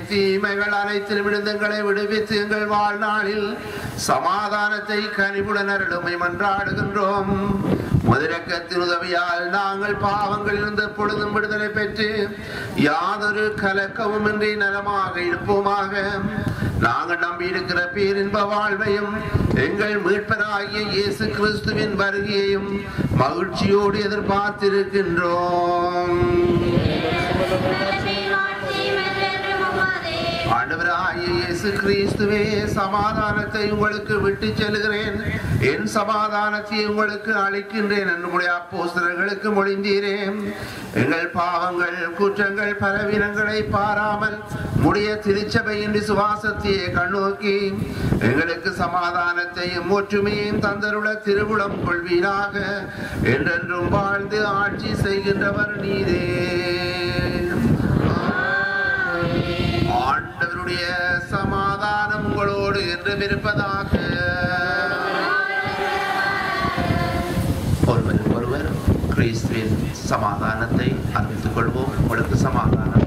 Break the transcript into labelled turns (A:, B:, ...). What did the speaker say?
A: தீமைகள் அனைத்திலும் விடுதங்களை விடுவித்து எங்கள் வாழ்நாளில் சமாதானத்தை கனிவுடன் அருளுமை மன்றாடுகின்றோம். முதலக்கத்தின் உதவியால் நாங்கள் பாவங்களில் இருந்த பொழுதும் விடுதலை பெற்று யாதொரு கலக்கமும் இன்றி நலமாக இருப்போமாக. நாங்கள் நம்பியிருக்கிற பேரின்ப வாழ்வையும் எங்கள் மீட்பராகிய இயேசு கிறிஸ்துவின் வருகையையும் மகிழ்ச்சியோடு எதிர்பார்த்திருக்கின்றோம். ஆண்டவராகிய இயேசு கிறிஸ்துவே, சமாதானத்தை உங்களுக்கு விட்டு செல்கிறேன், என் சமாதானத்தை உங்களுக்கு அளிக்கின்றேன் என்று உம்முடைய அப்போஸ்தலர்களுக்கு மொழிந்தீரேன். எங்கள் பாவங்கள் குற்றங்கள் பலவீனங்களை பாராமல் உம்முடைய திருச்சபையின் விசுவாசத்தையே கண்ணோக்கி எங்களுக்கு சமாதானத்தையும் ஒற்றுமையும் தந்தருள திருவுளம் கொள்வீராக. என்றென்றும் வாழ்ந்து ஆட்சி செய்கின்றவர் நீரே. ஆண்டவருடைய சமாதானம் உங்களோடு என்றும் இருப்பதாக. ஒருவர் கிறிஸ்துவின் சமாதானத்தை அறிவித்துக் கொள்வோம். உங்களுக்கு சமாதானம்.